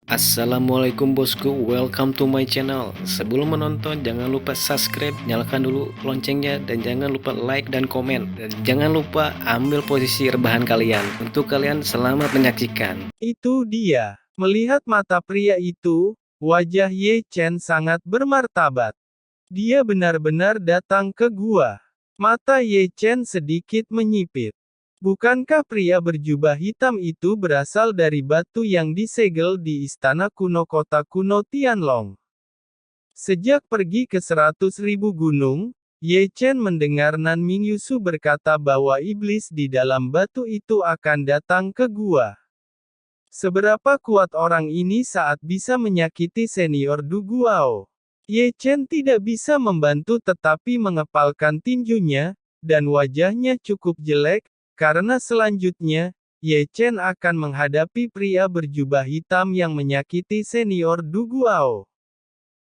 Assalamualaikum bosku, welcome to my channel. Sebelum menonton, jangan lupa subscribe, nyalakan dulu loncengnya, dan jangan lupa like dan komen. Dan jangan lupa ambil posisi rebahan kalian. Untuk kalian selamat menyaksikan. Itu dia. Melihat mata pria itu, wajah Ye Chen sangat bermartabat. Dia benar-benar datang ke gua. Mata Ye Chen sedikit menyipit. Bukankah pria berjubah hitam itu berasal dari batu yang disegel di istana kuno kota kuno Tianlong? Sejak pergi ke 100.000 gunung, Ye Chen mendengar Nan Mingyusu berkata bahwa iblis di dalam batu itu akan datang ke gua. Seberapa kuat orang ini saat bisa menyakiti senior Du Guao? Ye Chen tidak bisa membantu tetapi mengepalkan tinjunya, dan wajahnya cukup jelek, karena selanjutnya, Ye Chen akan menghadapi pria berjubah hitam yang menyakiti senior Du Guao.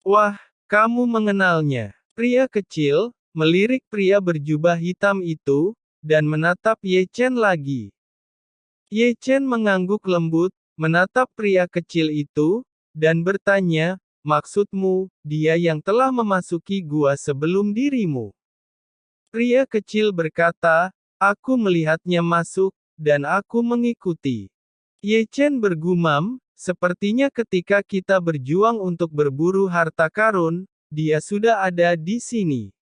Wah, kamu mengenalnya. Pria kecil, melirik pria berjubah hitam itu, dan menatap Ye Chen lagi. Ye Chen mengangguk lembut, menatap pria kecil itu, dan bertanya, maksudmu, dia yang telah memasuki gua sebelum dirimu? Pria kecil berkata, aku melihatnya masuk, dan aku mengikuti. Ye Chen bergumam, sepertinya ketika kita berjuang untuk berburu harta karun, dia sudah ada di sini.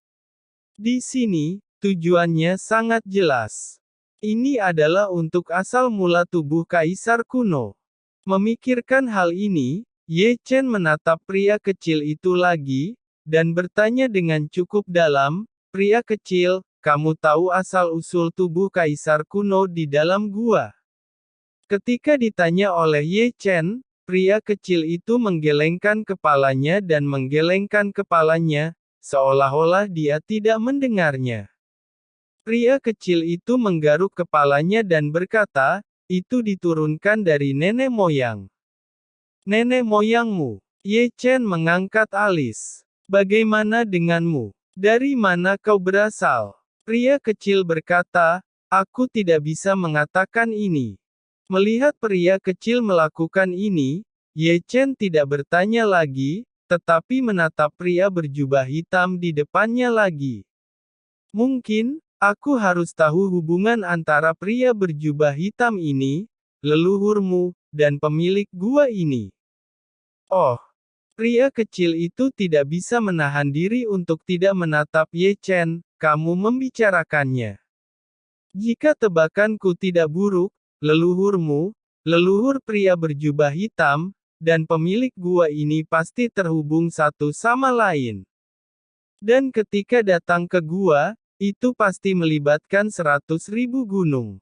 Di sini, tujuannya sangat jelas. Ini adalah untuk asal mula tubuh kaisar kuno. Memikirkan hal ini, Ye Chen menatap pria kecil itu lagi, dan bertanya dengan cukup dalam, pria kecil, kamu tahu asal-usul tubuh kaisar kuno di dalam gua? Ketika ditanya oleh Ye Chen, pria kecil itu menggelengkan kepalanya dan menggelengkan kepalanya, seolah-olah dia tidak mendengarnya. Pria kecil itu menggaruk kepalanya dan berkata, itu diturunkan dari nenek moyang. Nenek moyangmu. Ye Chen mengangkat alis. Bagaimana denganmu? Dari mana kau berasal? Pria kecil berkata, aku tidak bisa mengatakan ini. Melihat pria kecil melakukan ini, Ye Chen tidak bertanya lagi, tetapi menatap pria berjubah hitam di depannya lagi. Mungkin, aku harus tahu hubungan antara pria berjubah hitam ini, leluhurmu, dan pemilik gua ini. Oh, pria kecil itu tidak bisa menahan diri untuk tidak menatap Ye Chen, kamu membicarakannya. Jika tebakanku tidak buruk, leluhurmu, leluhur pria berjubah hitam, dan pemilik gua ini pasti terhubung satu sama lain. Dan ketika datang ke gua, itu pasti melibatkan 100.000 gunung.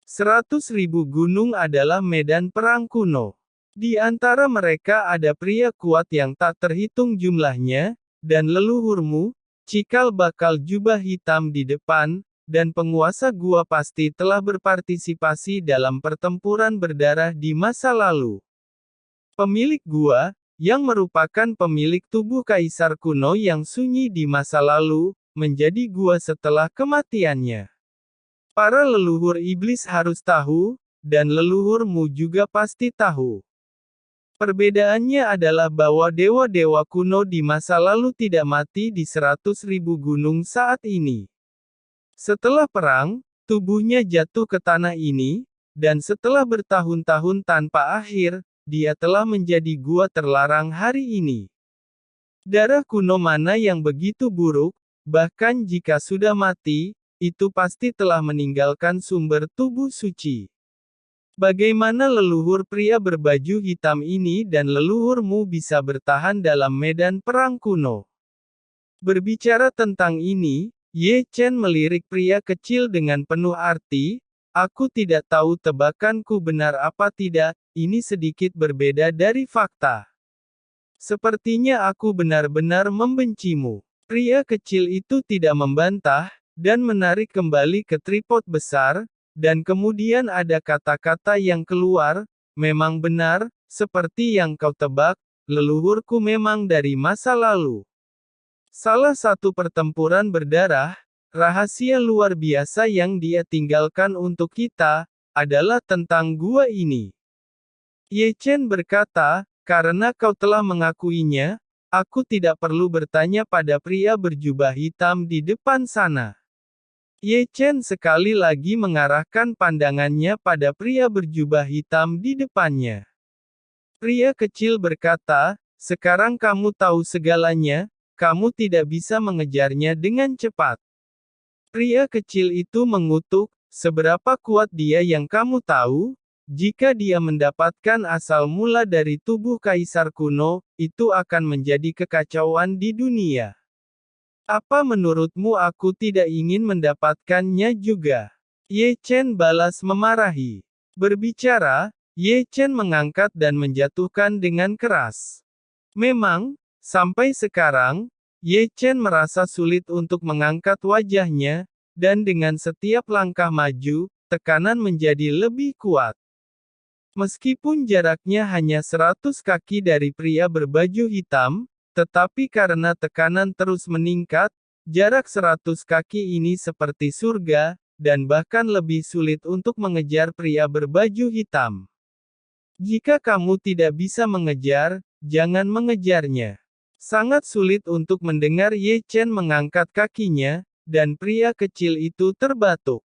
100.000 gunung adalah medan perang kuno. Di antara mereka ada pria kuat yang tak terhitung jumlahnya, dan leluhurmu, cikal bakal jubah hitam di depan, dan penguasa gua pasti telah berpartisipasi dalam pertempuran berdarah di masa lalu. Pemilik gua, yang merupakan pemilik tubuh kaisar kuno yang sunyi di masa lalu, menjadi gua setelah kematiannya. Para leluhur iblis harus tahu, dan leluhurmu juga pasti tahu. Perbedaannya adalah bahwa dewa-dewa kuno di masa lalu tidak mati di 100.000 gunung saat ini. Setelah perang, tubuhnya jatuh ke tanah ini, dan setelah bertahun-tahun tanpa akhir, dia telah menjadi gua terlarang hari ini. Darah kuno mana yang begitu buruk, bahkan jika sudah mati, itu pasti telah meninggalkan sumber tubuh suci. Bagaimana leluhur pria berbaju hitam ini dan leluhurmu bisa bertahan dalam medan perang kuno? Berbicara tentang ini, Ye Chen melirik pria kecil dengan penuh arti, aku tidak tahu tebakanku benar apa tidak, ini sedikit berbeda dari fakta. Sepertinya aku benar-benar membencimu. Pria kecil itu tidak membantah, dan menarik kembali ke tripod besar, dan kemudian ada kata-kata yang keluar, memang benar, seperti yang kau tebak, leluhurku memang dari masa lalu. Salah satu pertempuran berdarah, rahasia luar biasa yang dia tinggalkan untuk kita, adalah tentang gua ini. Ye Chen berkata, karena kau telah mengakuinya, aku tidak perlu bertanya pada pria berjubah hitam di depan sana. Ye Chen sekali lagi mengarahkan pandangannya pada pria berjubah hitam di depannya. Pria kecil berkata, sekarang kamu tahu segalanya, kamu tidak bisa mengejarnya dengan cepat. Pria kecil itu mengutuk, seberapa kuat dia yang kamu tahu? Jika dia mendapatkan asal mula dari tubuh kaisar kuno, itu akan menjadi kekacauan di dunia. Apa menurutmu aku tidak ingin mendapatkannya juga? Ye Chen balas memarahi. Berbicara, Ye Chen mengangkat dan menjatuhkan dengan keras. Memang, sampai sekarang, Ye Chen merasa sulit untuk mengangkat wajahnya, dan dengan setiap langkah maju, tekanan menjadi lebih kuat. Meskipun jaraknya hanya 100 kaki dari pria berbaju hitam, tetapi karena tekanan terus meningkat, jarak 100 kaki ini seperti surga, dan bahkan lebih sulit untuk mengejar pria berbaju hitam. Jika kamu tidak bisa mengejar, jangan mengejarnya. Sangat sulit untuk mendengar Ye Chen mengangkat kakinya, dan pria kecil itu terbatuk.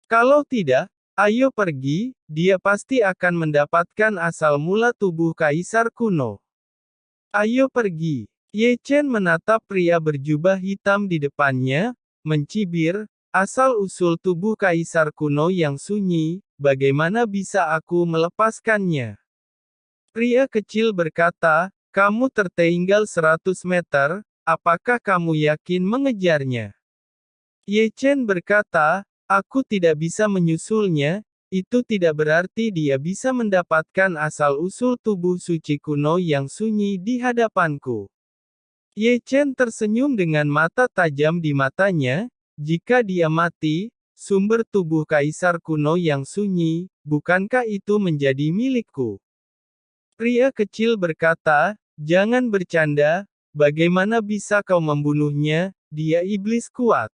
Kalau tidak, ayo pergi, dia pasti akan mendapatkan asal mula tubuh kaisar kuno. Ayo pergi. Ye Chen menatap pria berjubah hitam di depannya, mencibir, asal-usul tubuh kaisar kuno yang sunyi, bagaimana bisa aku melepaskannya? Pria kecil berkata, kamu tertinggal 100 meter, apakah kamu yakin mengejarnya? Ye Chen berkata, aku tidak bisa menyusulnya, itu tidak berarti dia bisa mendapatkan asal-usul tubuh suci kuno yang sunyi di hadapanku. Ye Chen tersenyum dengan mata tajam di matanya, jika dia mati, sumber tubuh kaisar kuno yang sunyi, bukankah itu menjadi milikku? Pria kecil berkata, jangan bercanda, bagaimana bisa kau membunuhnya, dia iblis kuat.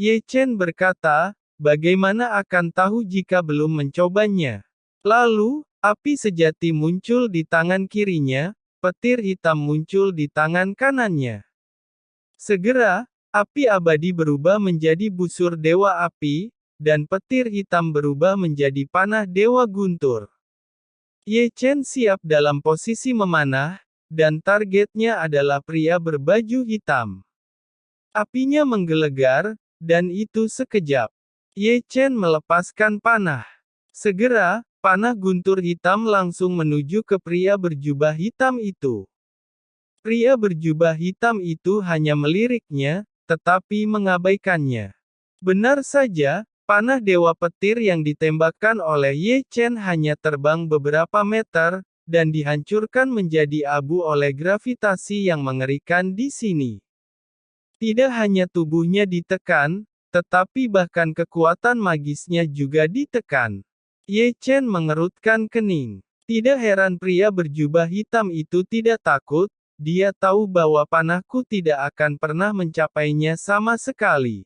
Ye Chen berkata, bagaimana akan tahu jika belum mencobanya? Lalu, api sejati muncul di tangan kirinya, petir hitam muncul di tangan kanannya. Segera, api abadi berubah menjadi busur dewa api, dan petir hitam berubah menjadi panah dewa guntur. Ye Chen siap dalam posisi memanah, dan targetnya adalah pria berbaju hitam. Apinya menggelegar, dan itu sekejap. Ye Chen melepaskan panah. Segera, panah guntur hitam langsung menuju ke pria berjubah hitam itu. Pria berjubah hitam itu hanya meliriknya, tetapi mengabaikannya. Benar saja, panah dewa petir yang ditembakkan oleh Ye Chen hanya terbang beberapa meter, dan dihancurkan menjadi abu oleh gravitasi yang mengerikan di sini. Tidak hanya tubuhnya ditekan, tetapi bahkan kekuatan magisnya juga ditekan. Ye Chen mengerutkan kening. Tidak heran pria berjubah hitam itu tidak takut, dia tahu bahwa panahku tidak akan pernah mencapainya sama sekali.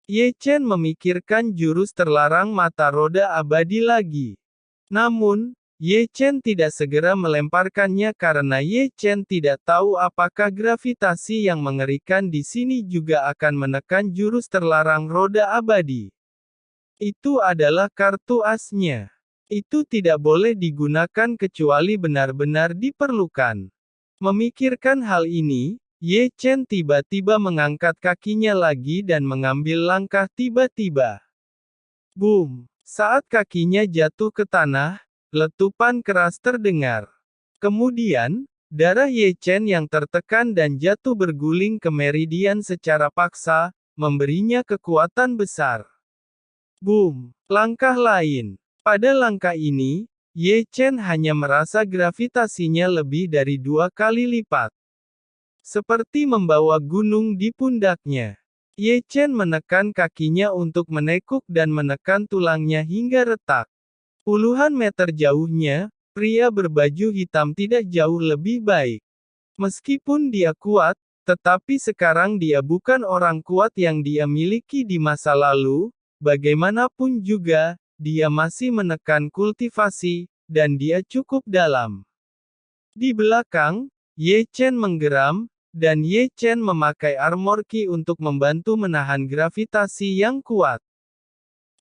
Ye Chen memikirkan jurus terlarang mata roda abadi lagi. Namun, Ye Chen tidak segera melemparkannya karena Ye Chen tidak tahu apakah gravitasi yang mengerikan di sini juga akan menekan jurus terlarang roda abadi. Itu adalah kartu asnya. Itu tidak boleh digunakan kecuali benar-benar diperlukan. Memikirkan hal ini, Ye Chen tiba-tiba mengangkat kakinya lagi dan mengambil langkah tiba-tiba. Boom! Saat kakinya jatuh ke tanah, letupan keras terdengar. Kemudian, darah Ye Chen yang tertekan dan jatuh berguling ke meridian secara paksa, memberinya kekuatan besar. Boom! Langkah lain. Pada langkah ini, Ye Chen hanya merasa gravitasinya lebih dari 2 kali lipat. Seperti membawa gunung di pundaknya. Ye Chen menekan kakinya untuk menekuk dan menekan tulangnya hingga retak. Puluhan meter jauhnya, pria berbaju hitam tidak jauh lebih baik. Meskipun dia kuat, tetapi sekarang dia bukan orang kuat yang dia miliki di masa lalu. Bagaimanapun juga, dia masih menekan kultivasi, dan dia cukup dalam. Di belakang, Ye Chen menggeram, dan Ye Chen memakai armor ki untuk membantu menahan gravitasi yang kuat.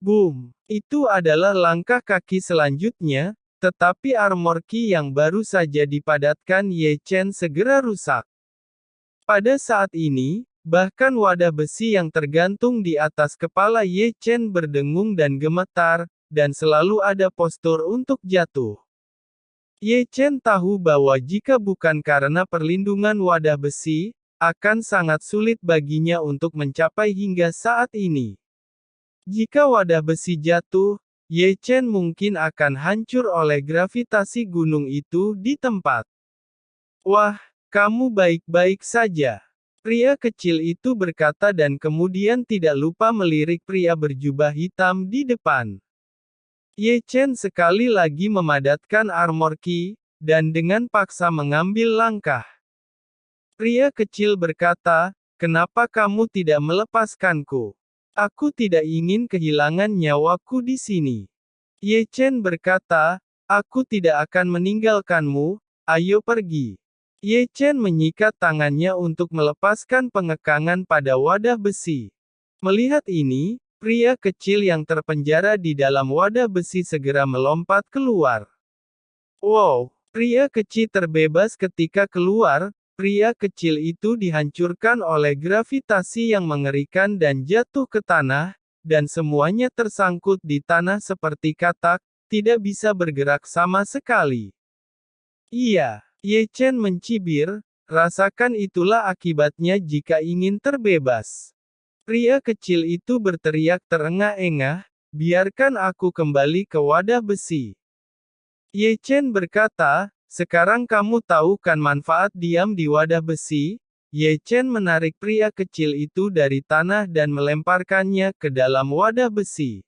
Boom! Itu adalah langkah kaki selanjutnya, tetapi armor ki yang baru saja dipadatkan Ye Chen segera rusak. Pada saat ini, bahkan wadah besi yang tergantung di atas kepala Ye Chen berdengung dan gemetar, dan selalu ada postur untuk jatuh. Ye Chen tahu bahwa jika bukan karena perlindungan wadah besi, akan sangat sulit baginya untuk mencapai hingga saat ini. Jika wadah besi jatuh, Ye Chen mungkin akan hancur oleh gravitasi gunung itu di tempat. Wah, kamu baik-baik saja. Pria kecil itu berkata dan kemudian tidak lupa melirik pria berjubah hitam di depan. Ye Chen sekali lagi memadatkan armor ki, dan dengan paksa mengambil langkah. Pria kecil berkata, "Kenapa kamu tidak melepaskanku? Aku tidak ingin kehilangan nyawaku di sini." Ye Chen berkata, "Aku tidak akan meninggalkanmu, ayo pergi." Ye Chen menyikat tangannya untuk melepaskan pengekangan pada wadah besi. Melihat ini, pria kecil yang terpenjara di dalam wadah besi segera melompat keluar. Wow! Pria kecil terbebas ketika keluar, pria kecil itu dihancurkan oleh gravitasi yang mengerikan dan jatuh ke tanah, dan semuanya tersangkut di tanah seperti katak, tidak bisa bergerak sama sekali. Iya, Ye Chen mencibir, rasakan itulah akibatnya jika ingin terbebas. Pria kecil itu berteriak terengah-engah, biarkan aku kembali ke wadah besi. Ye Chen berkata, sekarang kamu tahu kan manfaat diam di wadah besi? Ye Chen menarik pria kecil itu dari tanah dan melemparkannya ke dalam wadah besi.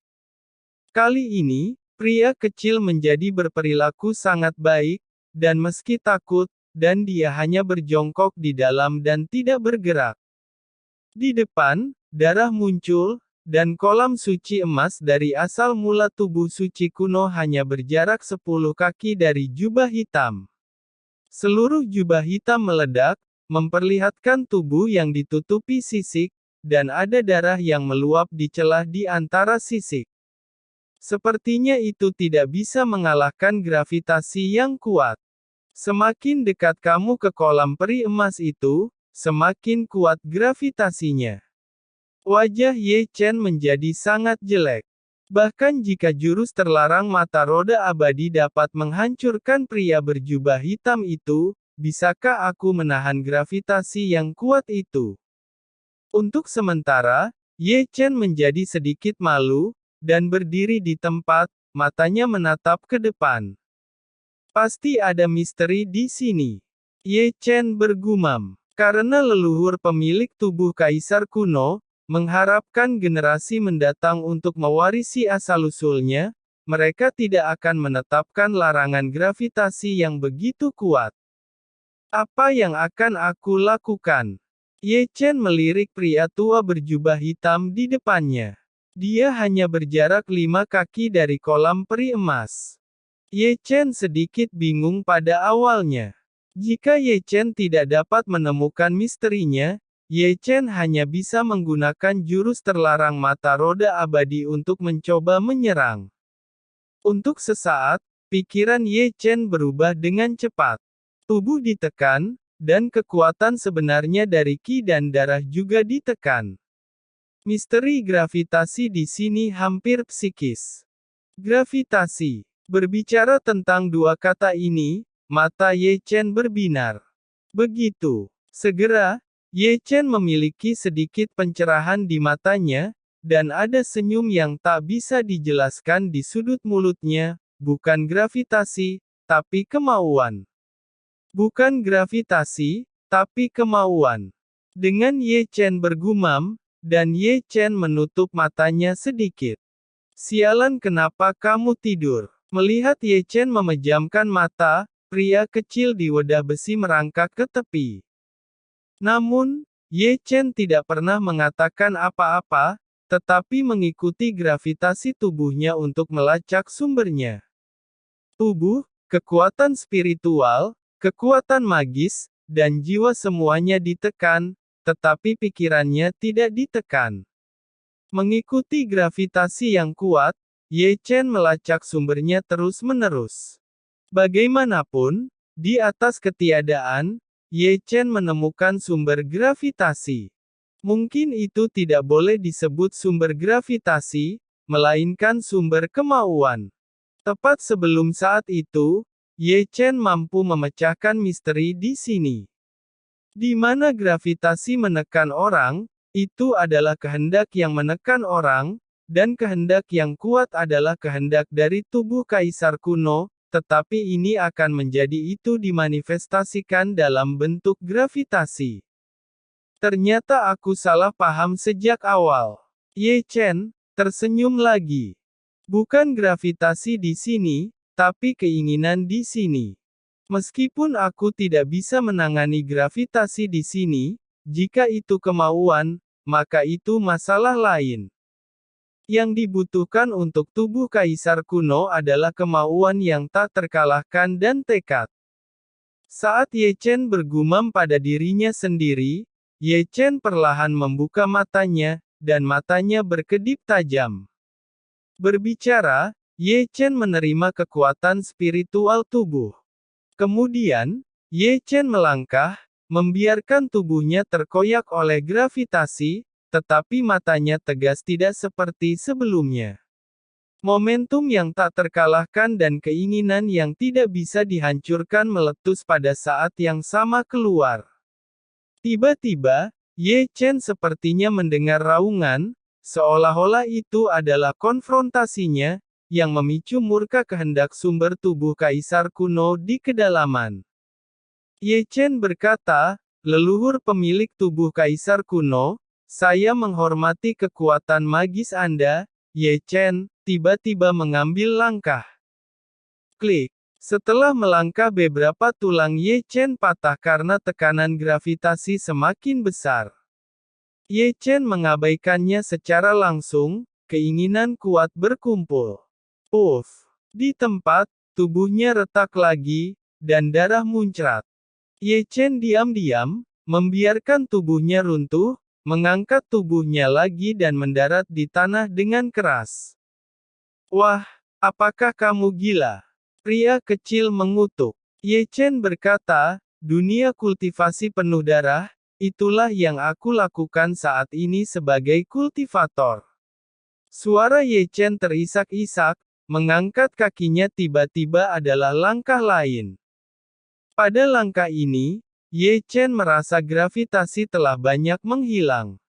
Kali ini, pria kecil menjadi berperilaku sangat baik, dan meski takut, dan dia hanya berjongkok di dalam dan tidak bergerak. Di depan, darah muncul, dan kolam suci emas dari asal mula tubuh suci kuno hanya berjarak 10 kaki dari jubah hitam. Seluruh jubah hitam meledak, memperlihatkan tubuh yang ditutupi sisik, dan ada darah yang meluap di celah di antara sisik. Sepertinya itu tidak bisa mengalahkan gravitasi yang kuat. Semakin dekat kamu ke kolam peri emas itu, semakin kuat gravitasinya. Wajah Ye Chen menjadi sangat jelek. Bahkan jika jurus terlarang mata roda abadi dapat menghancurkan pria berjubah hitam itu, bisakah aku menahan gravitasi yang kuat itu? Untuk sementara, Ye Chen menjadi sedikit malu, dan berdiri di tempat, matanya menatap ke depan. Pasti ada misteri di sini. Ye Chen bergumam. Karena leluhur pemilik tubuh kaisar kuno, mengharapkan generasi mendatang untuk mewarisi asal-usulnya, mereka tidak akan menetapkan larangan gravitasi yang begitu kuat. Apa yang akan aku lakukan? Ye Chen melirik pria tua berjubah hitam di depannya. Dia hanya berjarak 5 kaki dari kolam peri emas. Ye Chen sedikit bingung pada awalnya. Jika Ye Chen tidak dapat menemukan misterinya, Ye Chen hanya bisa menggunakan jurus terlarang mata roda abadi untuk mencoba menyerang. Untuk sesaat, pikiran Ye Chen berubah dengan cepat. Tubuh ditekan, dan kekuatan sebenarnya dari ki dan darah juga ditekan. Misteri gravitasi di sini hampir psikis. Gravitasi. Berbicara tentang dua kata ini, mata Ye Chen berbinar. Begitu. Segera, Ye Chen memiliki sedikit pencerahan di matanya, dan ada senyum yang tak bisa dijelaskan di sudut mulutnya, bukan gravitasi, tapi kemauan. Bukan gravitasi, tapi kemauan. Dengan Ye Chen bergumam, dan Ye Chen menutup matanya sedikit. Sialan, kenapa kamu tidur? Melihat Ye Chen memejamkan mata, pria kecil di wadah besi merangkak ke tepi. Namun, Ye Chen tidak pernah mengatakan apa-apa, tetapi mengikuti gravitasi tubuhnya untuk melacak sumbernya. Tubuh, kekuatan spiritual, kekuatan magis, dan jiwa semuanya ditekan, tetapi pikirannya tidak ditekan. Mengikuti gravitasi yang kuat, Ye Chen melacak sumbernya terus-menerus. Bagaimanapun, di atas ketiadaan, Ye Chen menemukan sumber gravitasi. Mungkin itu tidak boleh disebut sumber gravitasi, melainkan sumber kemauan. Tepat sebelum saat itu, Ye Chen mampu memecahkan misteri di sini. Di mana gravitasi menekan orang, itu adalah kehendak yang menekan orang, dan kehendak yang kuat adalah kehendak dari tubuh kaisar kuno, tetapi ini akan menjadi itu dimanifestasikan dalam bentuk gravitasi. Ternyata aku salah paham sejak awal. Ye Chen tersenyum lagi. Bukan gravitasi di sini, tapi keinginan di sini. Meskipun aku tidak bisa menangani gravitasi di sini, jika itu kemauan, maka itu masalah lain. Yang dibutuhkan untuk tubuh kaisar kuno adalah kemauan yang tak terkalahkan dan tekad. Saat Ye Chen bergumam pada dirinya sendiri, Ye Chen perlahan membuka matanya, dan matanya berkedip tajam. Berbicara, Ye Chen menerima kekuatan spiritual tubuh. Kemudian, Ye Chen melangkah, membiarkan tubuhnya terkoyak oleh gravitasi, tetapi matanya tegas tidak seperti sebelumnya. Momentum yang tak terkalahkan dan keinginan yang tidak bisa dihancurkan meletus pada saat yang sama keluar. Tiba-tiba, Ye Chen sepertinya mendengar raungan, seolah-olah itu adalah konfrontasinya, yang memicu murka kehendak sumber tubuh kaisar kuno di kedalaman. Ye Chen berkata, leluhur pemilik tubuh kaisar kuno, saya menghormati kekuatan magis Anda. Ye Chen tiba-tiba mengambil langkah. Klik. Setelah melangkah beberapa tulang Ye Chen patah karena tekanan gravitasi semakin besar. Ye Chen mengabaikannya secara langsung, keinginan kuat berkumpul. Puff! Di tempat, tubuhnya retak lagi, dan darah muncrat. Ye Chen diam-diam, membiarkan tubuhnya runtuh, mengangkat tubuhnya lagi dan mendarat di tanah dengan keras. Wah, apakah kamu gila? Pria kecil mengutuk. Ye Chen berkata, dunia kultivasi penuh darah, itulah yang aku lakukan saat ini sebagai kultivator. Suara Ye Chen terisak-isak, mengangkat kakinya tiba-tiba adalah langkah lain. Pada langkah ini, Ye Chen merasa gravitasi telah banyak menghilang.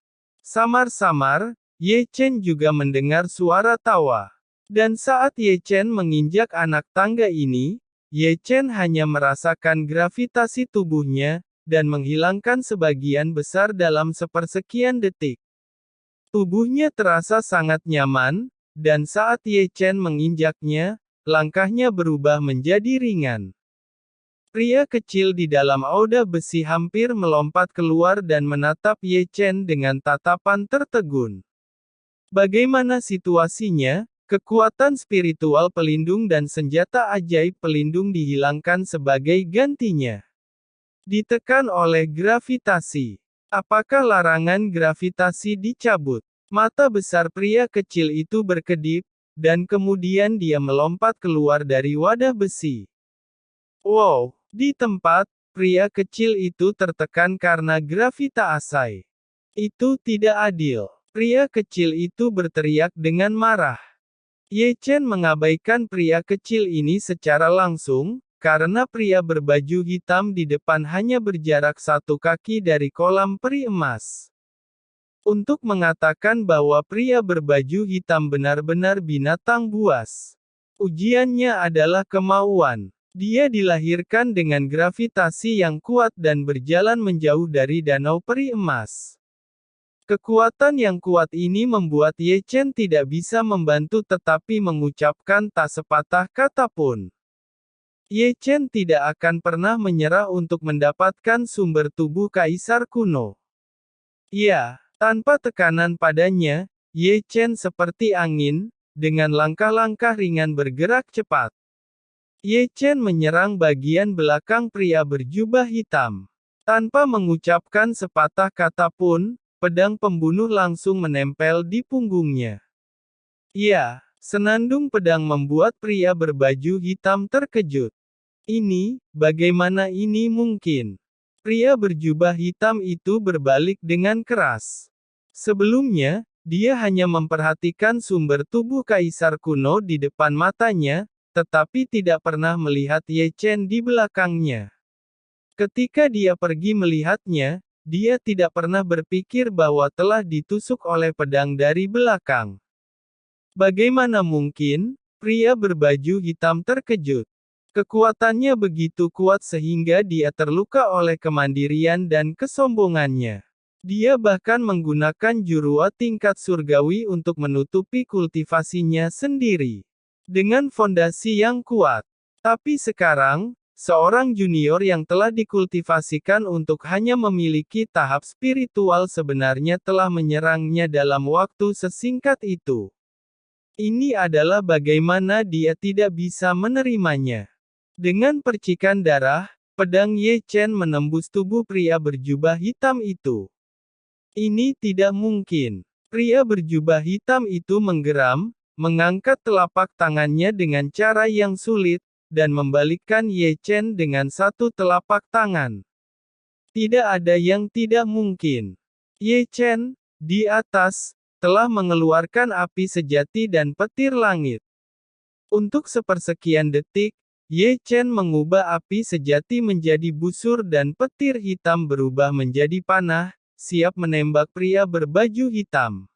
Samar-samar, Ye Chen juga mendengar suara tawa. Dan saat Ye Chen menginjak anak tangga ini, Ye Chen hanya merasakan gravitasi tubuhnya, dan menghilangkan sebagian besar dalam sepersekian detik. Tubuhnya terasa sangat nyaman, dan saat Ye Chen menginjaknya, langkahnya berubah menjadi ringan. Pria kecil di dalam auda besi hampir melompat keluar dan menatap Ye Chen dengan tatapan tertegun. Bagaimana situasinya? Kekuatan spiritual pelindung dan senjata ajaib pelindung dihilangkan sebagai gantinya. Ditekan oleh gravitasi. Apakah larangan gravitasi dicabut? Mata besar pria kecil itu berkedip, dan kemudian dia melompat keluar dari wadah besi. Wow! Di tempat, pria kecil itu tertekan karena gravitasi. Itu tidak adil. Pria kecil itu berteriak dengan marah. Ye Chen mengabaikan pria kecil ini secara langsung, karena pria berbaju hitam di depan hanya berjarak 1 kaki dari kolam peri emas. Untuk mengatakan bahwa pria berbaju hitam benar-benar binatang buas. Ujiannya adalah kemauan. Dia dilahirkan dengan gravitasi yang kuat dan berjalan menjauh dari danau peri emas. Kekuatan yang kuat ini membuat Ye Chen tidak bisa membantu tetapi mengucapkan tak sepatah kata pun. Ye Chen tidak akan pernah menyerah untuk mendapatkan sumber tubuh kaisar kuno. Ya, tanpa tekanan padanya, Ye Chen seperti angin, dengan langkah-langkah ringan bergerak cepat. Ye Chen menyerang bagian belakang pria berjubah hitam. Tanpa mengucapkan sepatah kata pun, pedang pembunuh langsung menempel di punggungnya. Ya, senandung pedang membuat pria berbaju hitam terkejut. Bagaimana ini mungkin? Pria berjubah hitam itu berbalik dengan keras. Sebelumnya, dia hanya memperhatikan sumber tubuh kaisar kuno di depan matanya, tetapi tidak pernah melihat Ye Chen di belakangnya. Ketika dia pergi melihatnya, dia tidak pernah berpikir bahwa telah ditusuk oleh pedang dari belakang. Bagaimana mungkin? Pria berbaju hitam terkejut. Kekuatannya begitu kuat sehingga dia terluka oleh kemandirian dan kesombongannya. Dia bahkan menggunakan jurua tingkat surgawi untuk menutupi kultivasinya sendiri. Dengan fondasi yang kuat. Tapi sekarang, seorang junior yang telah dikultivasikan untuk hanya memiliki tahap spiritual sebenarnya telah menyerangnya dalam waktu sesingkat itu. Ini adalah bagaimana dia tidak bisa menerimanya. Dengan percikan darah, pedang Ye Chen menembus tubuh pria berjubah hitam itu. Ini tidak mungkin. Pria berjubah hitam itu menggeram, mengangkat telapak tangannya dengan cara yang sulit, dan membalikkan Ye Chen dengan satu telapak tangan. Tidak ada yang tidak mungkin. Ye Chen, di atas, telah mengeluarkan api sejati dan petir langit. Untuk sepersekian detik, Ye Chen mengubah api sejati menjadi busur dan petir hitam berubah menjadi panah, siap menembak pria berbaju hitam.